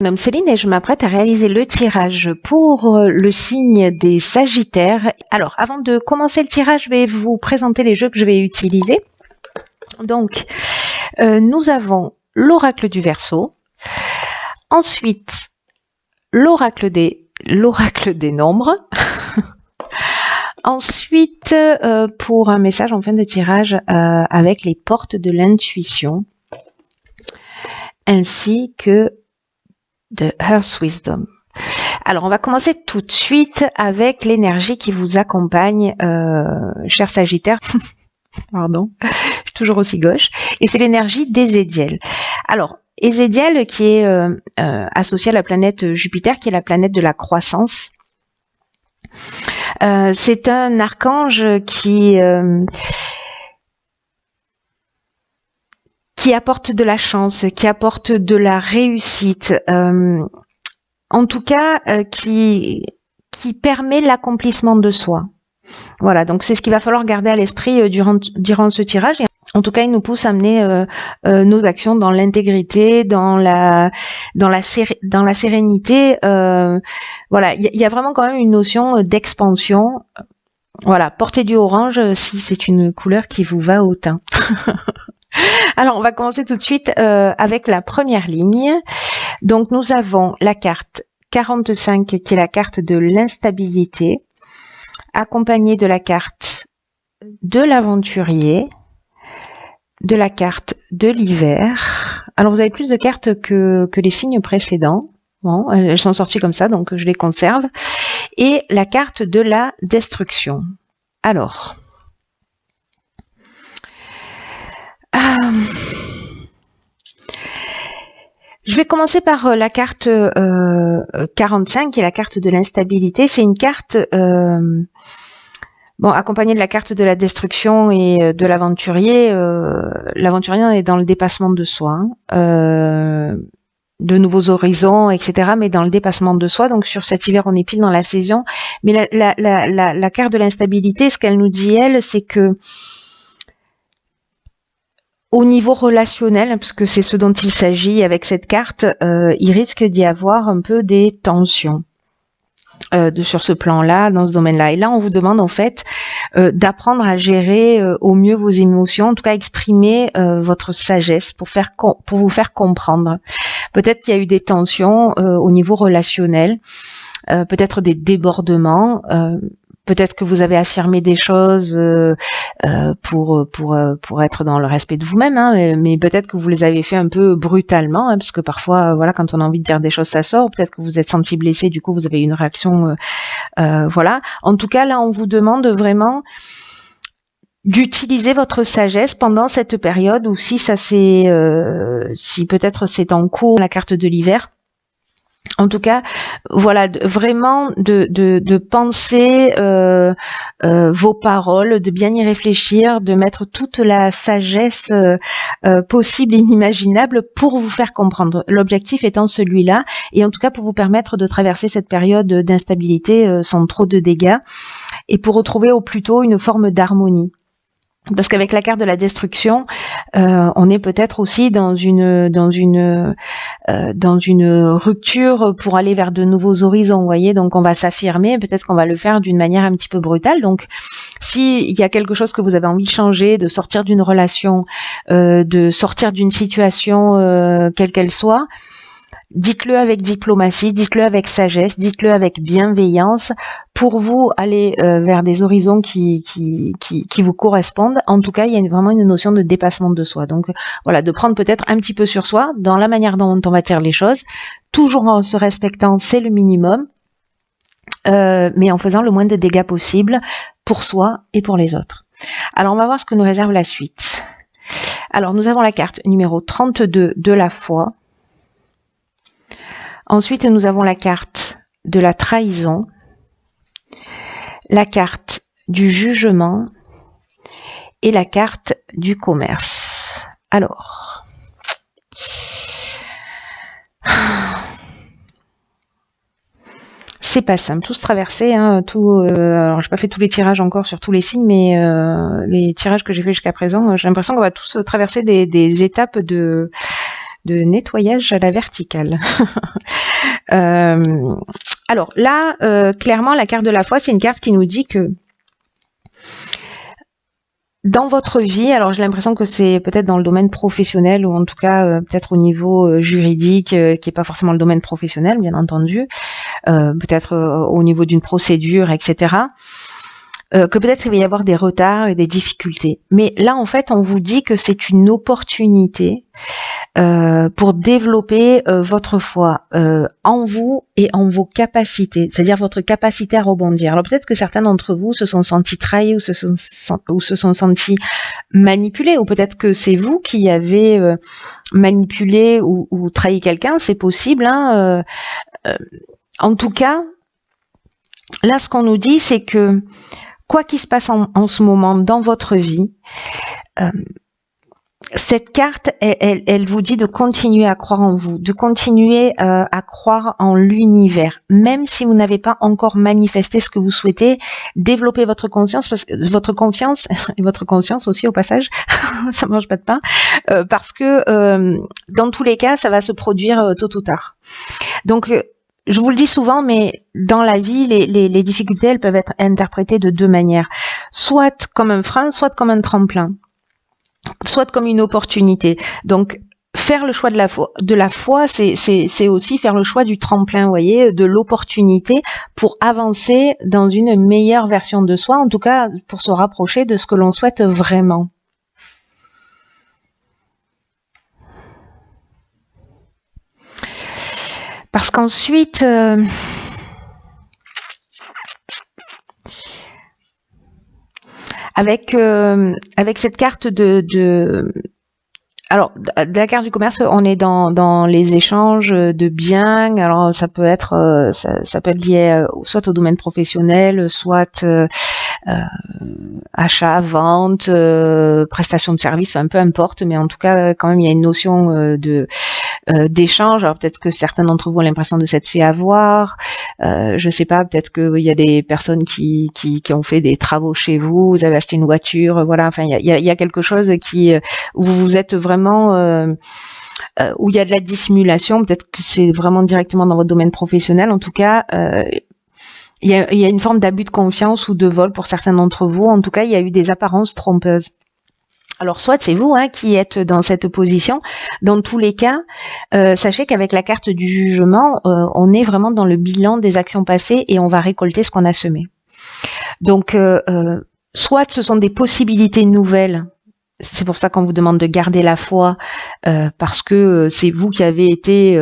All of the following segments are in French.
Je me nomme Céline et je m'apprête à réaliser le tirage pour le signe des Sagittaires. Alors, avant de commencer le tirage, je vais vous présenter les jeux que je vais utiliser. Donc, nous avons l'oracle du Verseau, ensuite l'oracle des nombres, ensuite pour un message en fin de tirage avec les portes de l'intuition, ainsi que de Earth Wisdom. Alors, on va commencer tout de suite avec l'énergie qui vous accompagne, cher Sagittaire. Pardon, je suis toujours aussi gauche. Et c'est l'énergie d'Ézédiel. Alors, Ézédiel qui est associé à la planète Jupiter, qui est la planète de la croissance. C'est un archange qui apporte de la chance, qui apporte de la réussite, en tout cas qui permet l'accomplissement de soi. Voilà, donc c'est ce qu'il va falloir garder à l'esprit durant ce tirage. Et en tout cas, il nous pousse à mener nos actions dans l'intégrité, dans la sérénité. Voilà, il y a vraiment quand même une notion d'expansion. Voilà, portez du orange si c'est une couleur qui vous va au teint. Alors, on va commencer tout de suite avec la première ligne. Donc, nous avons la carte 45 qui est la carte de l'instabilité, accompagnée de la carte de l'aventurier, de la carte de l'hiver. Alors, vous avez plus de cartes que les signes précédents. Bon, elles sont sorties comme ça, donc je les conserve. Et la carte de la destruction. Alors... je vais commencer par la carte 45, qui est la carte de l'instabilité. C'est une carte accompagnée de la carte de la destruction et de l'aventurier. L'aventurier est dans le dépassement de soi, de nouveaux horizons, etc., mais dans le dépassement de soi. Donc sur cet hiver, on est pile dans la saison. Mais la carte de l'instabilité, ce qu'elle nous dit, elle, c'est que au niveau relationnel, parce que c'est ce dont il s'agit avec cette carte, il risque d'y avoir un peu des tensions sur ce plan-là, dans ce domaine-là. Et là, on vous demande en fait d'apprendre à gérer au mieux vos émotions, en tout cas exprimer votre sagesse pour vous faire comprendre. Peut-être qu'il y a eu des tensions au niveau relationnel, peut-être des débordements. Peut-être que vous avez affirmé des choses pour être dans le respect de vous-même, hein, mais peut-être que vous les avez fait un peu brutalement, hein, parce que parfois, voilà, quand on a envie de dire des choses, ça sort. Peut-être que vous êtes senti blessé, du coup, vous avez eu une réaction, voilà. En tout cas, là, on vous demande vraiment d'utiliser votre sagesse pendant cette période, ou si ça c'est, si peut-être c'est en cours, la carte de l'hiver. En tout cas, voilà, vraiment de penser vos paroles, de bien y réfléchir, de mettre toute la sagesse possible et inimaginable pour vous faire comprendre. L'objectif étant celui-là, et en tout cas pour vous permettre de traverser cette période d'instabilité sans trop de dégâts, et pour retrouver au plus tôt une forme d'harmonie. Parce qu'avec la carte de la destruction, on est peut-être aussi dans une rupture pour aller vers de nouveaux horizons, vous voyez. Donc on va s'affirmer, peut-être qu'on va le faire d'une manière un petit peu brutale. Donc s'il y a quelque chose que vous avez envie de changer, de sortir d'une relation, de sortir d'une situation quelle qu'elle soit, dites-le avec diplomatie, dites-le avec sagesse, dites-le avec bienveillance pour vous aller vers des horizons qui vous correspondent. En tout cas, il y a vraiment une notion de dépassement de soi. Donc voilà, de prendre peut-être un petit peu sur soi dans la manière dont on va dire les choses, toujours en se respectant, c'est le minimum, mais en faisant le moins de dégâts possible pour soi et pour les autres. Alors on va voir ce que nous réserve la suite. Alors nous avons la carte numéro 32 de la foi. Ensuite, nous avons la carte de la trahison, la carte du jugement et la carte du commerce. Alors, c'est pas simple, tout se traverser, hein, alors j'ai pas fait tous les tirages encore sur tous les signes, mais les tirages que j'ai fait jusqu'à présent, j'ai l'impression qu'on va tous traverser des étapes de de nettoyage à la verticale. Alors là, clairement, la carte de la foi, c'est une carte qui nous dit que dans votre vie, alors j'ai l'impression que c'est peut-être dans le domaine professionnel ou en tout cas peut-être au niveau juridique, qui est pas forcément le domaine professionnel, bien entendu, peut-être au niveau d'une procédure, etc. Que peut-être il va y avoir des retards et des difficultés. Mais là, en fait, on vous dit que c'est une opportunité pour développer votre foi en vous et en vos capacités, c'est-à-dire votre capacité à rebondir. Alors peut-être que certains d'entre vous se sont sentis trahis ou se sont sentis manipulés, ou peut-être que c'est vous qui avez manipulé ou trahi quelqu'un, c'est possible. Hein, en tout cas, là, ce qu'on nous dit, c'est que quoi qu'il se passe en ce moment dans votre vie, cette carte, elle vous dit de continuer à croire en vous, de continuer à croire en l'univers, même si vous n'avez pas encore manifesté ce que vous souhaitez. Développer votre conscience, votre confiance et votre conscience aussi au passage, ça mange pas de pain, parce que dans tous les cas, ça va se produire tôt ou tard. Donc je vous le dis souvent, mais dans la vie, les difficultés, elles peuvent être interprétées de deux manières. Soit comme un frein, soit comme un tremplin. Soit comme une opportunité. Donc, faire le choix de la foi, c'est aussi faire le choix du tremplin, vous voyez, de l'opportunité pour avancer dans une meilleure version de soi, en tout cas pour se rapprocher de ce que l'on souhaite vraiment. Parce qu'ensuite, avec cette carte alors, de la carte du commerce, on est dans les échanges de biens. Alors, ça peut être lié soit au domaine professionnel, soit achat, vente, prestation de service, enfin peu importe. Mais en tout cas, quand même, il y a une notion d'échange. Alors peut-être que certains d'entre vous ont l'impression de s'être fait avoir. Je sais pas, peut-être qu'il y a des personnes qui ont fait des travaux chez vous. Vous avez acheté une voiture, voilà. Enfin, il y a quelque chose où vous êtes vraiment où il y a de la dissimulation. Peut-être que c'est vraiment directement dans votre domaine professionnel. En tout cas, il y a une forme d'abus de confiance ou de vol pour certains d'entre vous. En tout cas, il y a eu des apparences trompeuses. Alors soit c'est vous qui êtes dans cette position. Dans tous les cas, sachez qu'avec la carte du jugement, on est vraiment dans le bilan des actions passées et on va récolter ce qu'on a semé. Donc, soit ce sont des possibilités nouvelles. C'est pour ça qu'on vous demande de garder la foi, parce que c'est vous qui avez été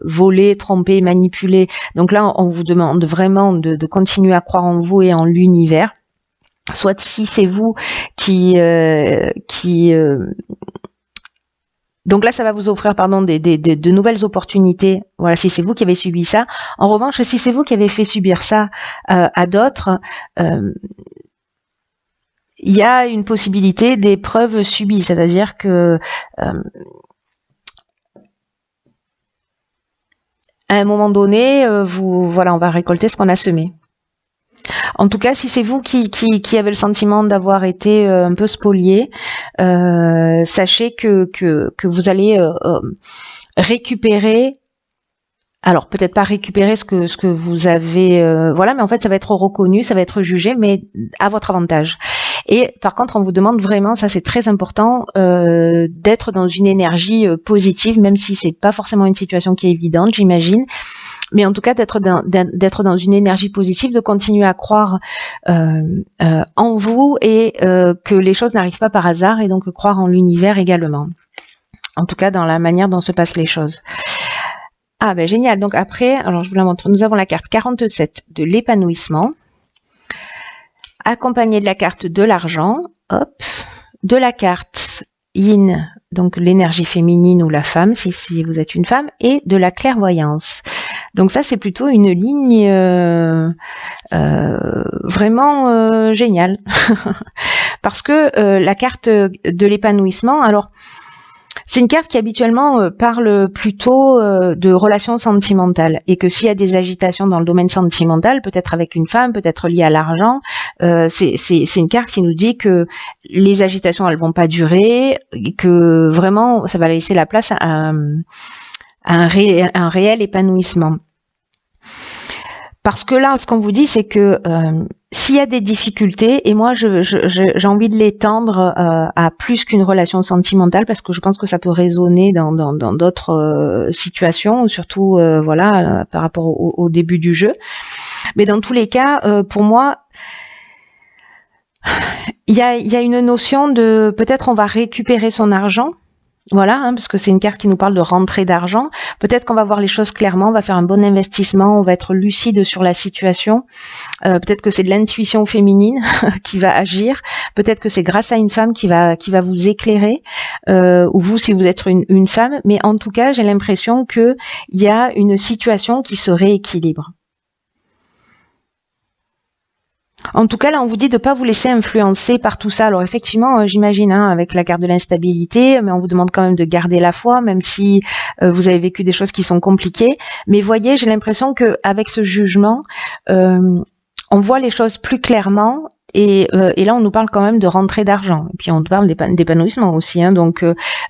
volé, trompé, manipulé. Donc là, on vous demande vraiment de continuer à croire en vous et en l'univers. Soit si c'est vous qui donc là ça va vous offrir de nouvelles opportunités. Voilà, si c'est vous qui avez subi ça. En revanche, si c'est vous qui avez fait subir ça à d'autres, il y a une possibilité d'épreuve subie, c'est-à-dire que à un moment donné, on va récolter ce qu'on a semé. En tout cas, si c'est vous qui avez le sentiment d'avoir été un peu spolié, sachez que vous allez récupérer. Alors peut-être pas récupérer ce que vous avez, mais en fait ça va être reconnu, ça va être jugé, mais à votre avantage. Et par contre, on vous demande vraiment, ça c'est très important, d'être dans une énergie positive, même si c'est pas forcément une situation qui est évidente, j'imagine. Mais en tout cas, d'être dans une énergie positive, de continuer à croire en vous et que les choses n'arrivent pas par hasard, et donc croire en l'univers également. En tout cas, dans la manière dont se passent les choses. Ah ben génial. Donc après, alors je vous la montre. Nous avons la carte 47 de l'épanouissement, accompagnée de la carte de l'argent, hop, de la carte Yin, donc l'énergie féminine ou la femme, si vous êtes une femme, et de la clairvoyance. Donc ça, c'est plutôt une ligne vraiment géniale. Parce que la carte de l'épanouissement, alors, C'est une carte qui habituellement parle plutôt de relations sentimentales et que s'il y a des agitations dans le domaine sentimental, peut-être avec une femme, peut-être liées à l'argent, c'est une carte qui nous dit que les agitations elles vont pas durer, et que vraiment ça va laisser la place à un réel épanouissement. Parce que là, ce qu'on vous dit, c'est que s'il y a des difficultés, et moi j'ai envie de l'étendre à plus qu'une relation sentimentale, parce que je pense que ça peut résonner dans d'autres situations, surtout voilà par rapport au début du jeu. Mais dans tous les cas, pour moi, il y a une notion de peut-être on va récupérer son argent. Voilà, parce que c'est une carte qui nous parle de rentrée d'argent. Peut-être qu'on va voir les choses clairement, on va faire un bon investissement, on va être lucide sur la situation. Peut-être que c'est de l'intuition féminine qui va agir. Peut-être que c'est grâce à une femme qui va vous éclairer, ou vous si vous êtes une femme. Mais en tout cas, j'ai l'impression qu'il y a une situation qui se rééquilibre. En tout cas, là, on vous dit de ne pas vous laisser influencer par tout ça. Alors effectivement, j'imagine, avec la carte de l'instabilité, mais on vous demande quand même de garder la foi, même si vous avez vécu des choses qui sont compliquées. Mais voyez, j'ai l'impression qu'avec ce jugement, on voit les choses plus clairement. Et là, on nous parle quand même de rentrée d'argent. Et puis, on nous parle d'épanouissement aussi. Donc,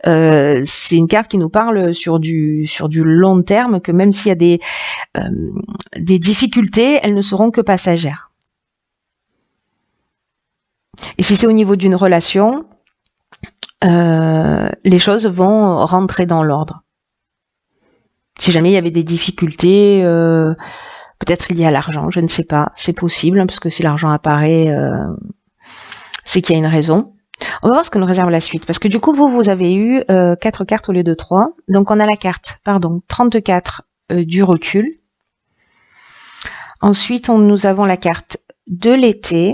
c'est une carte qui nous parle sur du long terme, que même s'il y a des difficultés, elles ne seront que passagères. Et si c'est au niveau d'une relation, les choses vont rentrer dans l'ordre. Si jamais il y avait des difficultés, peut-être liées à l'argent, je ne sais pas, c'est possible, parce que si l'argent apparaît, c'est qu'il y a une raison. On va voir ce que nous réserve la suite, parce que du coup, vous avez eu 4 cartes au lieu de 3. Donc on a la carte, 34 du recul. Ensuite, nous avons la carte de l'été.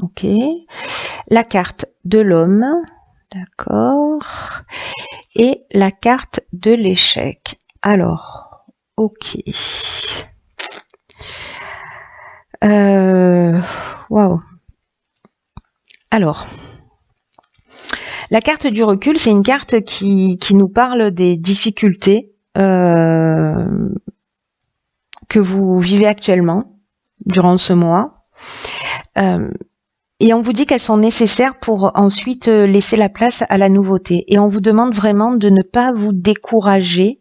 Ok, la carte de l'homme, d'accord, et la carte de l'échec. Alors, ok. Waouh. Alors, la carte du recul, c'est une carte qui nous parle des difficultés que vous vivez actuellement durant ce mois. Et on vous dit qu'elles sont nécessaires pour ensuite laisser la place à la nouveauté. Et on vous demande vraiment de ne pas vous décourager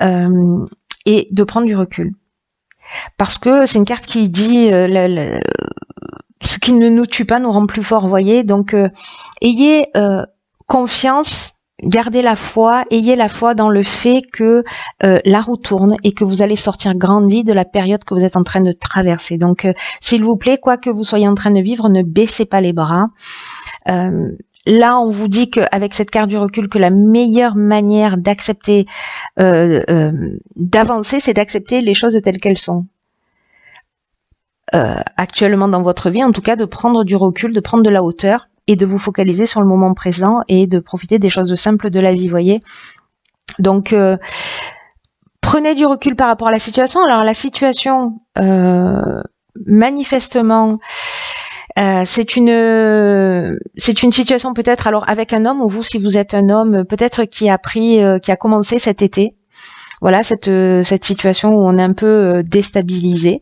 et de prendre du recul. Parce que c'est une carte qui dit ce qui ne nous tue pas nous rend plus forts, voyez. Donc, ayez confiance, gardez la foi, ayez la foi dans le fait que la roue tourne et que vous allez sortir grandi de la période que vous êtes en train de traverser. Donc, s'il vous plaît, quoi que vous soyez en train de vivre, ne baissez pas les bras. Là, on vous dit qu'avec cette carte du recul, que la meilleure manière d'accepter, d'avancer, c'est d'accepter les choses telles qu'elles sont. Actuellement dans votre vie, en tout cas, de prendre du recul, de prendre de la hauteur, et de vous focaliser sur le moment présent et de profiter des choses simples de la vie, voyez. Donc, prenez du recul par rapport à la situation. Alors, la situation, manifestement, c'est une situation peut-être, alors avec un homme, ou vous, si vous êtes un homme, peut-être qui a commencé cet été. Voilà, cette situation où on est un peu déstabilisé.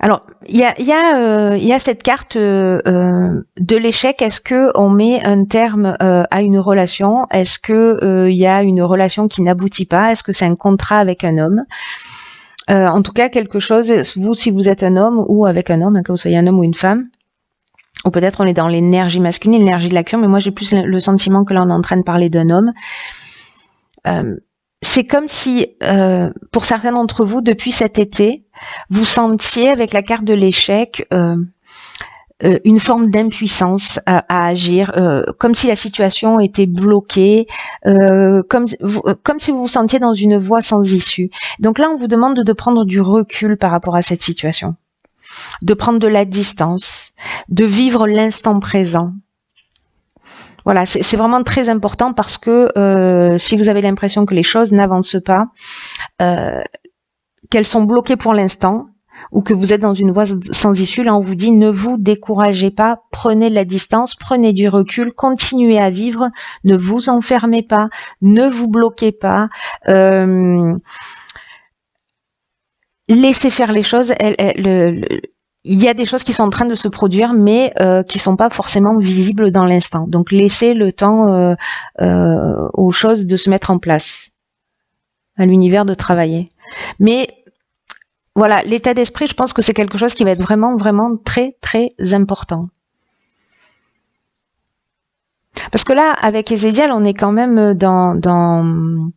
Alors, il y a cette carte de l'échec. Est-ce que on met un terme à une relation? Est-ce que il y a une relation qui n'aboutit pas? Est-ce que c'est un contrat avec un homme? En tout cas, quelque chose. Vous, si vous êtes un homme ou avec un homme, que vous soyez un homme ou une femme, ou peut-être on est dans l'énergie masculine, l'énergie de l'action. Mais moi, j'ai plus le sentiment que là, on est en train de parler d'un homme. C'est comme si, pour certains d'entre vous, depuis cet été, vous sentiez avec la carte de l'échec une forme d'impuissance à agir, comme si la situation était bloquée, comme si vous vous sentiez dans une voie sans issue. Donc là, on vous demande de prendre du recul par rapport à cette situation, de prendre de la distance, de vivre l'instant présent. Voilà, c'est vraiment très important parce que si vous avez l'impression que les choses n'avancent pas, qu'elles sont bloquées pour l'instant, ou que vous êtes dans une voie sans issue, là on vous dit ne vous découragez pas, prenez de la distance, prenez du recul, continuez à vivre, ne vous enfermez pas, ne vous bloquez pas, laissez faire les choses. Il y a des choses qui sont en train de se produire, mais qui sont pas forcément visibles dans l'instant. Donc laissez le temps aux choses de se mettre en place, à l'univers de travailler. Mais voilà, l'état d'esprit, je pense que c'est quelque chose qui va être vraiment, vraiment très, très important. Parce que là, avec Esédial, on est quand même dans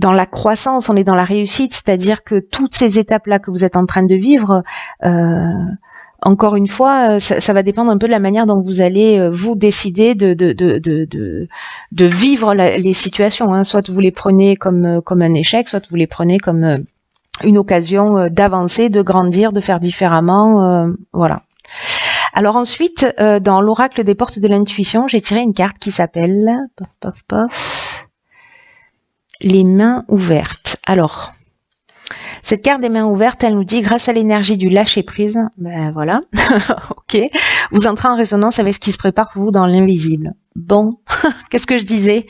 la croissance, on est dans la réussite, c'est-à-dire que toutes ces étapes-là que vous êtes en train de vivre, encore une fois, ça va dépendre un peu de la manière dont vous allez vous décider de vivre les situations. Hein. Soit vous les prenez comme un échec, soit vous les prenez comme une occasion d'avancer, de grandir, de faire différemment, voilà. Alors ensuite, dans l'oracle des portes de l'intuition, j'ai tiré une carte qui s'appelle les mains ouvertes. Alors, cette carte des mains ouvertes, elle nous dit, grâce à l'énergie du lâcher prise, ben voilà, ok, vous entrez en résonance avec ce qui se prépare pour vous dans l'invisible. Bon, qu'est-ce que je disais?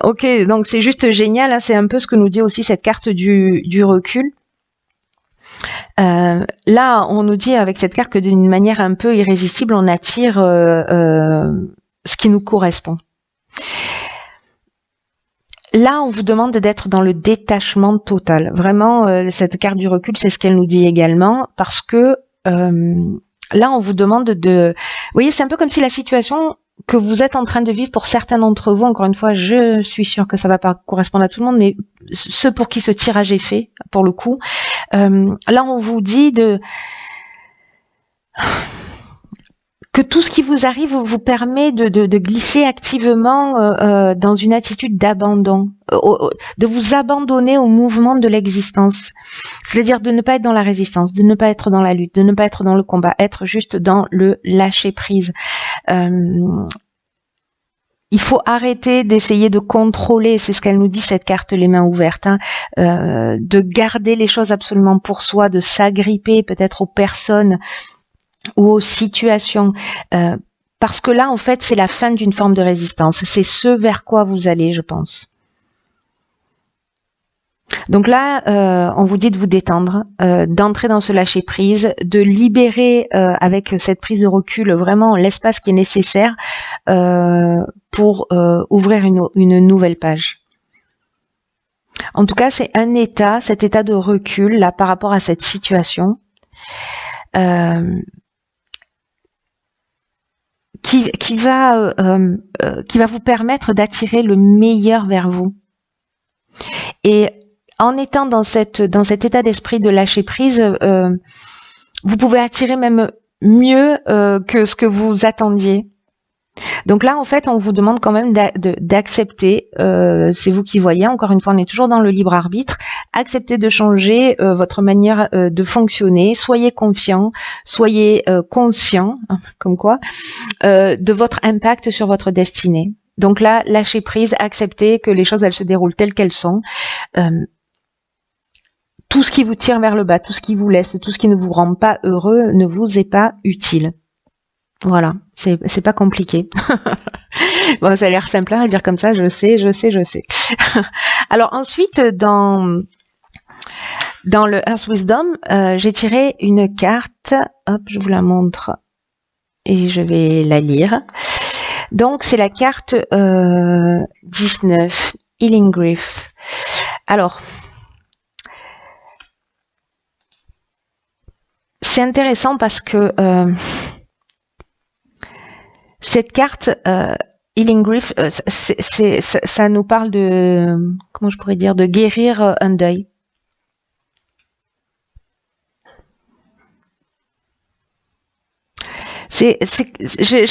Ok, donc c'est juste génial, hein, c'est un peu ce que nous dit aussi cette carte du recul. Là, on nous dit avec cette carte que d'une manière un peu irrésistible, on attire ce qui nous correspond. Là, on vous demande d'être dans le détachement total. Vraiment, cette carte du recul, c'est ce qu'elle nous dit également, parce que là, on vous demande de... Vous voyez, c'est un peu comme si la situation que vous êtes en train de vivre pour certains d'entre vous, encore une fois, je suis sûre que ça va pas correspondre à tout le monde, mais ceux pour qui ce tirage est fait, pour le coup, là, on vous dit que tout ce qui vous arrive vous permet de glisser activement dans une attitude d'abandon, de vous abandonner au mouvement de l'existence. C'est-à-dire de ne pas être dans la résistance, de ne pas être dans la lutte, de ne pas être dans le combat, être juste dans le lâcher-prise. Il faut arrêter d'essayer de contrôler, c'est ce qu'elle nous dit cette carte les mains ouvertes, hein, de garder les choses absolument pour soi, de s'agripper peut-être aux personnes ou aux situations, parce que là en fait c'est la fin d'une forme de résistance, c'est ce vers quoi vous allez, je pense. Donc là, on vous dit de vous détendre, d'entrer dans ce lâcher prise, de libérer avec cette prise de recul vraiment l'espace qui est nécessaire pour ouvrir une nouvelle page. En tout cas, c'est un état, cet état de recul là par rapport à cette situation qui va vous permettre d'attirer le meilleur vers vous. Et en étant dans cet état d'esprit de lâcher prise, vous pouvez attirer même mieux que ce que vous attendiez. Donc là, en fait, on vous demande quand même d'accepter, c'est vous qui voyez, encore une fois, on est toujours dans le libre arbitre, acceptez de changer votre manière de fonctionner, soyez confiant, soyez conscient, comme quoi, de votre impact sur votre destinée. Donc là, lâchez prise, acceptez que les choses, elles se déroulent telles qu'elles sont. Tout ce qui vous tire vers le bas, tout ce qui vous laisse, tout ce qui ne vous rend pas heureux ne vous est pas utile. Voilà, c'est pas compliqué. Bon, ça a l'air simple à dire comme ça, je sais. Alors ensuite, dans le Earth Wisdom, j'ai tiré une carte, hop, je vous la montre et je vais la lire. Donc c'est la carte 19, Healing Grief. Alors, c'est intéressant parce que cette carte Healing Grief, ça nous parle de, comment je pourrais dire, de guérir un deuil. J'ai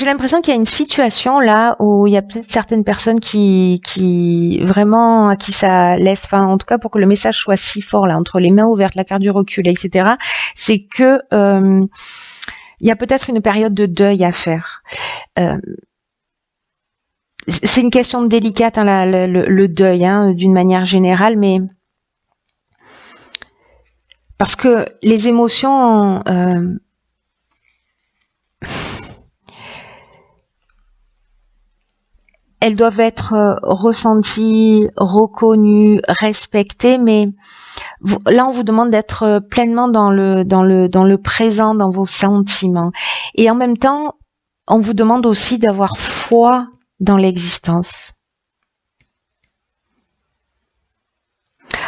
l'impression qu'il y a une situation là où il y a peut-être certaines personnes qui vraiment à qui ça laisse, enfin en tout cas pour que le message soit si fort là entre les mains ouvertes, la carte du recul, etc. C'est que il y a peut-être une période de deuil à faire. C'est une question délicate, hein, le deuil, hein, d'une manière générale, mais Parce que les émotions, elles doivent être ressenties, reconnues, respectées, mais là, on vous demande d'être pleinement dans le présent, dans vos sentiments. Et en même temps, on vous demande aussi d'avoir foi dans l'existence.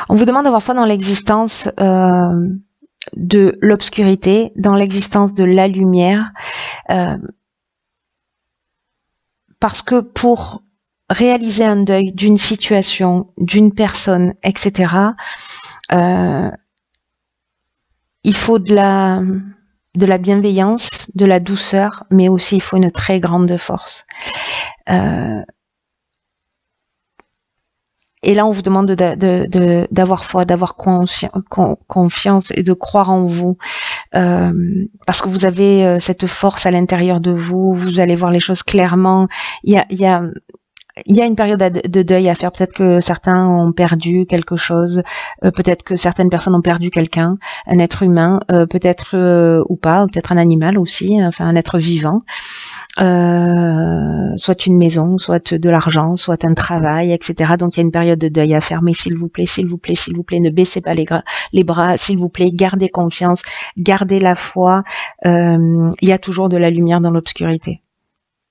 On vous demande d'avoir foi dans l'existence de l'obscurité, dans l'existence de la lumière, parce que pour réaliser un deuil d'une situation, d'une personne, etc., il faut de la bienveillance, de la douceur, mais aussi il faut une très grande force. Et là, on vous demande d'avoir foi, d'avoir confiance et de croire en vous. Parce que vous avez cette force à l'intérieur de vous, vous allez voir les choses clairement. Il y a une période de deuil à faire. Peut-être que certains ont perdu quelque chose, peut-être que certaines personnes ont perdu quelqu'un, un être humain, peut-être ou pas, peut-être un animal aussi, enfin un être vivant, soit une maison, soit de l'argent, soit un travail, etc. Donc il y a une période de deuil à faire, mais s'il vous plaît, s'il vous plaît, s'il vous plaît, ne baissez pas les bras, s'il vous plaît, gardez confiance, gardez la foi, il y a toujours de la lumière dans l'obscurité.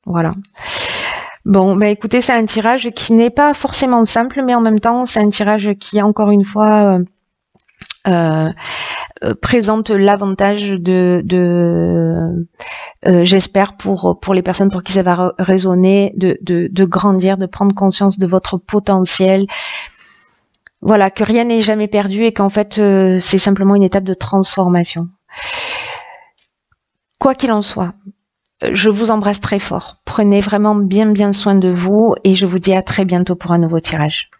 Voilà. Bon, bah écoutez, c'est un tirage qui n'est pas forcément simple, mais en même temps, c'est un tirage qui, encore une fois, présente l'avantage j'espère pour les personnes pour qui ça va résonner, de grandir, de prendre conscience de votre potentiel. Voilà, que rien n'est jamais perdu et qu'en fait, c'est simplement une étape de transformation. Quoi qu'il en soit, je vous embrasse très fort. Prenez vraiment bien soin de vous et je vous dis à très bientôt pour un nouveau tirage.